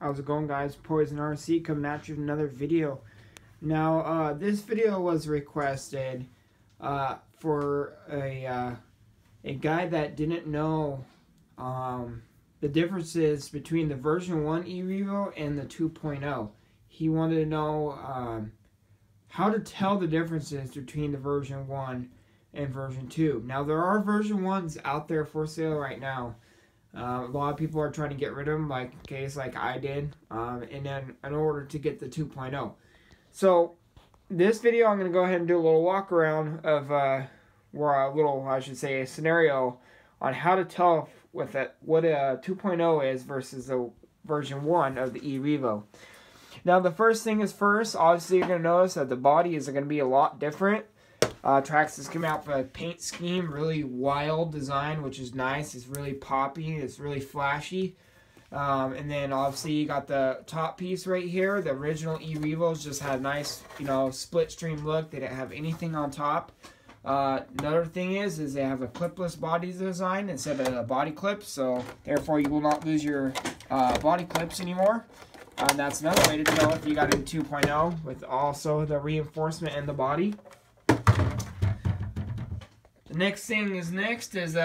How's it going, guys? Poison RC coming at you with another video. Now, this video was requested for a guy that didn't know the differences between the version 1 eRevo and the 2.0. He wanted to know how to tell the differences between the version 1 and version 2. Now, there are version 1s out there for sale right now. A lot of people are trying to get rid of them, like in case like I did, and then in order to get the 2.0. So this video, I'm going to go ahead and do a little walk around of a scenario on how to tell with it what a 2.0 is versus the version 1 of the eRevo. Now, the first thing is first, obviously you're going to notice that the body is going to be a lot different. Traxxas came out with a paint scheme, really wild design, which is nice. It's really poppy. It's really flashy. And then obviously you got the top piece right here. The original eRevos just had a nice, split stream look. They didn't have anything on top. Another thing is they have a clipless body design instead of a body clip. So therefore you will not lose your body clips anymore. That's another way to tell if you got a 2.0 with also the reinforcement in the body. Next is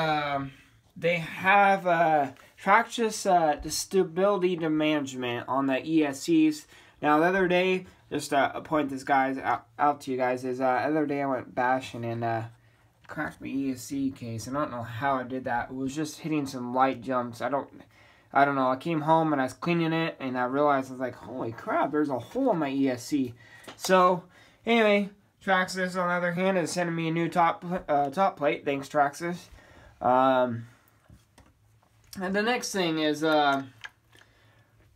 they have Traxxas the stability management on the ESCs. Now the other day, just to point this guys out to you guys, is the other day I went bashing and cracked my ESC case. I don't know how I did that. It was just hitting some light jumps. I don't know. I came home and I was cleaning it and I realized I was like, holy crap, there's a hole in my ESC. So anyway, Traxxas, on the other hand, is sending me a new top plate. Thanks, Traxxas. And the next thing is the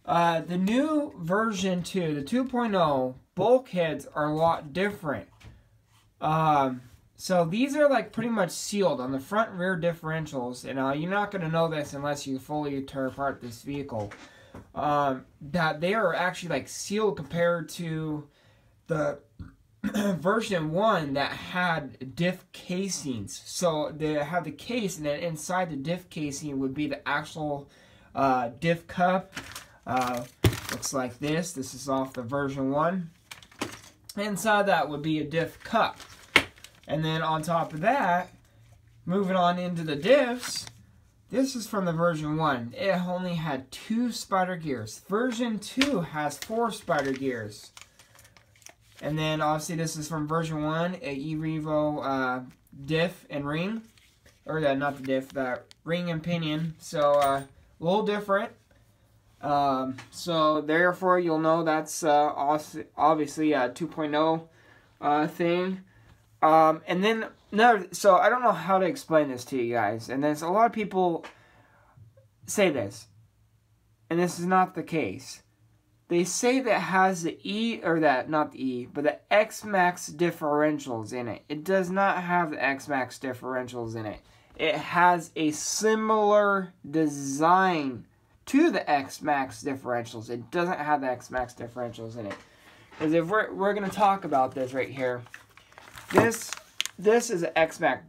new version 2, the 2.0 bulkheads are a lot different. So these are like pretty much sealed on the front and rear differentials, and you're not going to know this unless you fully tear apart this vehicle. That they are actually like sealed compared to the version 1 that had diff casings. So they have the case, and then inside the diff casing would be the actual diff cup. Looks like this. This is off the version 1. Inside that would be a diff cup. And then on top of that, moving on into the diffs, this is from the version 1. It only had 2 spider gears. Version 2 has 4 spider gears. And then obviously this is from version 1, a eRevo diff and ring. Or not the diff, the ring and pinion. So a little different. So therefore you'll know that's obviously a 2.0 thing. And then so I don't know how to explain this to you guys. And there's a lot of people say this. And this is not the case. They say that it has the not the E, but the X-Max differentials in it. It does not have the X-Max differentials in it. It has a similar design to the X-Max differentials. It doesn't have the X-Max differentials in it. Because if we're going to talk about this right here, this is an X-Max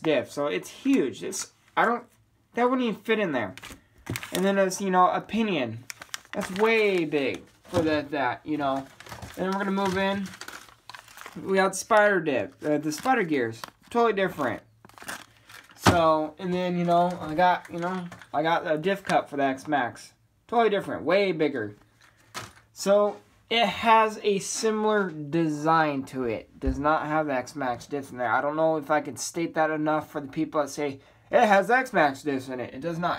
diff, so it's huge. That wouldn't even fit in there. And then it's a pinion. That's way big for that. And then we're gonna move in. We got spider dip, the spider gears, totally different. So, and then I got a diff cup for the X-Max, totally different, way bigger. So it has a similar design to it. Does not have the X-Max diffs in there. I don't know if I could state that enough for the people that say it has X-Max diffs in it. It does not.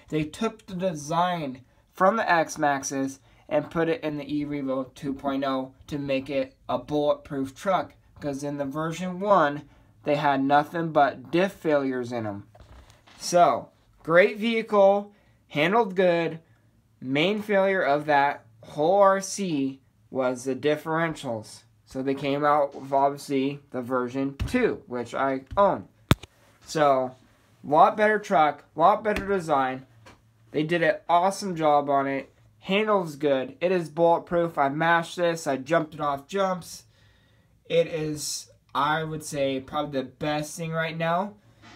They took the design from the X-Maxes and put it in the eRevo 2.0 to make it a bulletproof truck. Because in the version 1, they had nothing but diff failures in them. So, great vehicle, handled good. Main failure of that whole RC was the differentials. So they came out with obviously the version 2, which I own. So, lot better truck, lot better design. They did an awesome job on it. Handles good. It is bulletproof. I mashed this. I jumped it off jumps. It is, I would say, probably the best thing right now.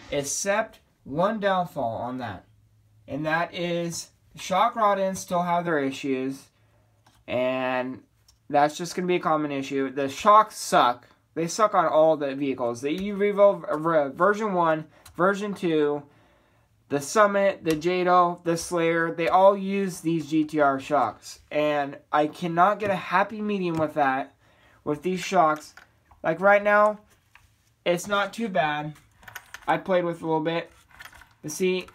Except one downfall on that. And that is The shock rod ends still have their issues, and that's just going to be a common issue. The shocks suck. They suck on all the vehicles. The revo version 1, version 2, the Summit, the Jado, the Slayer, they all use these GTR shocks. And I cannot get a happy medium with that, with these shocks. Like right now, it's not too bad. I played with it a little bit. But see,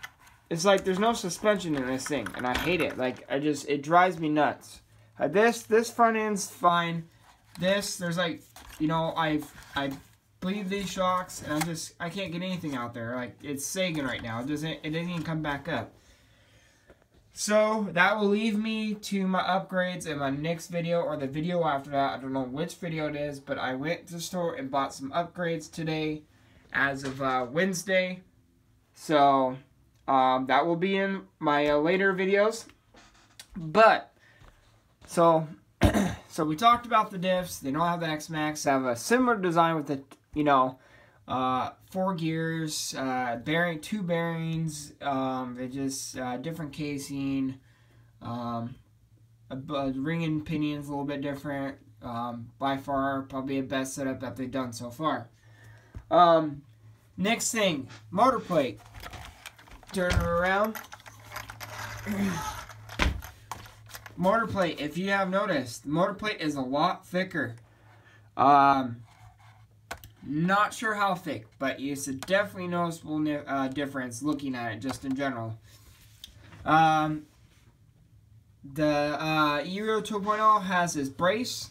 it's like there's no suspension in this thing, and I hate it. Like, it drives me nuts. This front end's fine. There's like, you know, I bleed these shocks, and I can't get anything out there. Like, it's sagging right now. It didn't even come back up. So that will leave me to my upgrades in my next video or the video after that. I don't know which video it is, but I went to the store and bought some upgrades today as of Wednesday. So that will be in my later videos. But so we talked about the diffs. They don't have the X-Max. They have a similar design with the, you know, 4 gears, two bearings. They just different casing. Ring and pinion's a little bit different. By far, probably the best setup that they've done so far. Next thing, motor plate. Turn it around. Motor plate, if you have noticed, the motor plate is a lot thicker. Not sure how thick, but it's a definitely noticeable difference looking at it just in general. The Euro 2.0 has this brace.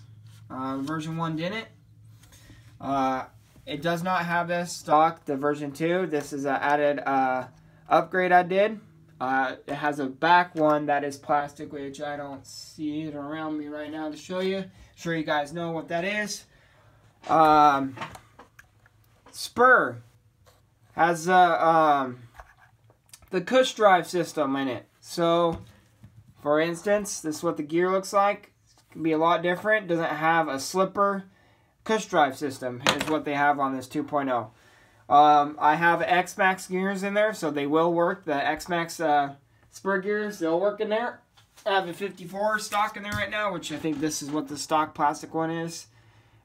Version 1 didn't. It does not have this stock, the version 2. This is an added upgrade I did. It has a back one that is plastic, which I don't see it around me right now to show you. I'm sure you guys know what that is. Spur has the cush drive system in it. So, for instance, this is what the gear looks like. It can be a lot different. Doesn't have a slipper. Cush drive system is what they have on this 2.0. I have X-Max gears in there, so they will work. The X-Max spur gears, they'll work in there. I have a 54 stock in there right now, which I think this is what the stock plastic one is.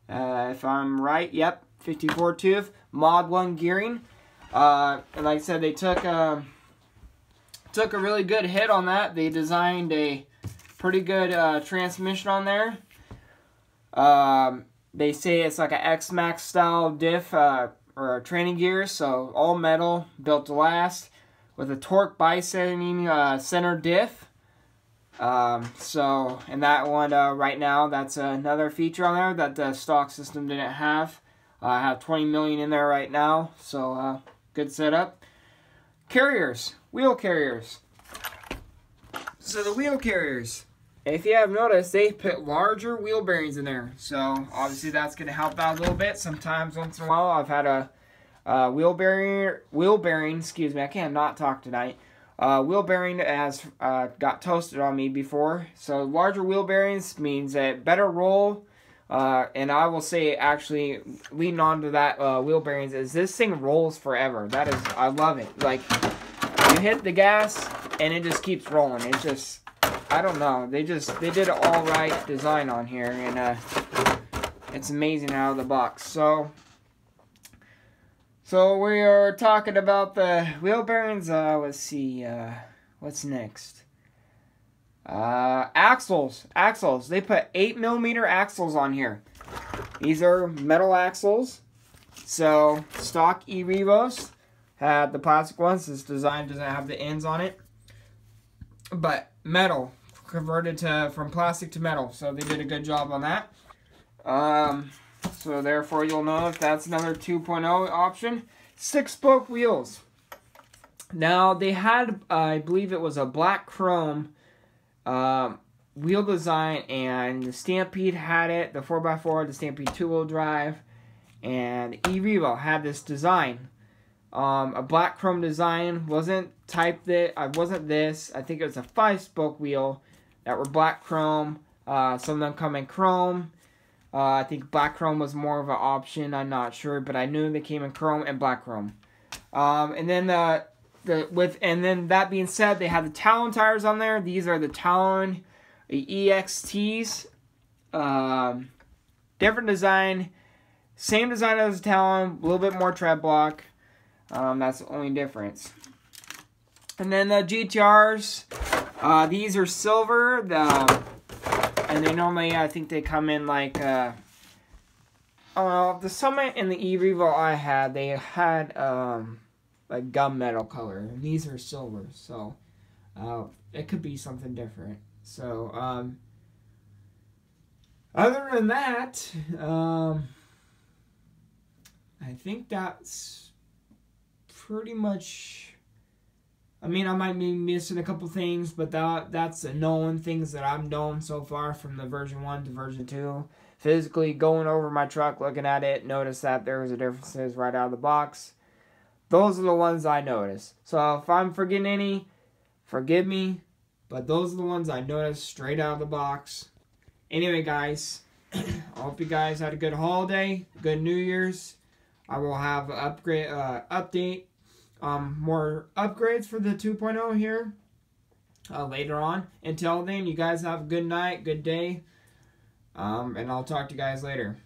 If I'm right, yep, 54 tooth. Mod 1 gearing. And like I said, they took a really good hit on that. They designed a pretty good transmission on there. They say it's like an X-Max style diff or training gears, so all metal, built to last, with a torque biasing center diff. So, and that one right now, that's another feature on there that the stock system didn't have. I have 20 million in there right now, so good setup. Carriers, wheel carriers. So the wheel carriers, if you have noticed, they put larger wheel bearings in there. So obviously that's going to help out a little bit. Sometimes, once in a while, I've had a wheel bearing, excuse me, I can't not talk tonight. Wheel bearing has got toasted on me before. So larger wheel bearings means a better roll. And I will say, actually, leading on to that wheel bearings, is this thing rolls forever. That is, I love it. Like, you hit the gas, and it just keeps rolling. It's just, I don't know. They did an all right design on here, and it's amazing out of the box. So we are talking about the wheel bearings. Let's see, what's next? Axles. They put 8mm axles on here. These are metal axles. So stock e-revos had the plastic ones. This design doesn't have the ends on it, but metal converted from plastic to metal. So they did a good job on that. So therefore you'll know if that's another 2.0 option. 6-spoke wheels. Now they had, I believe it was a black chrome wheel design, and the Stampede had it, the 4x4, the Stampede 2-wheel drive, and e-revo had this design. A black chrome design, wasn't this, I think it was a 5-spoke wheel that were black chrome. Some of them come in chrome. I think black chrome was more of an option, I'm not sure, but I knew they came in chrome and black chrome. And then And then that being said, they have the Talon tires on there. These are the Talon EXTs. Different design. Same design as the Talon, a little bit more tread block. That's the only difference. And then the GTRs, these are silver. And they normally, I think they come in like, I don't know, the Summit and the e-revo I had, they had like gunmetal color. And these are silver, so it could be something different. So, other than that, I think that's pretty much. I mean, I might be missing a couple things, but that's the known things that I've known so far from the version 1 to version 2. Physically going over my truck, looking at it, notice that there was a differences right out of the box. Those are the ones I noticed. So if I'm forgetting any, forgive me, but those are the ones I noticed straight out of the box. Anyway, guys, I hope you guys had a good holiday, good New Year's. I will have an update, more upgrades for the 2.0 here later on. Until then, you guys have a good night, good day, and I'll talk to you guys later.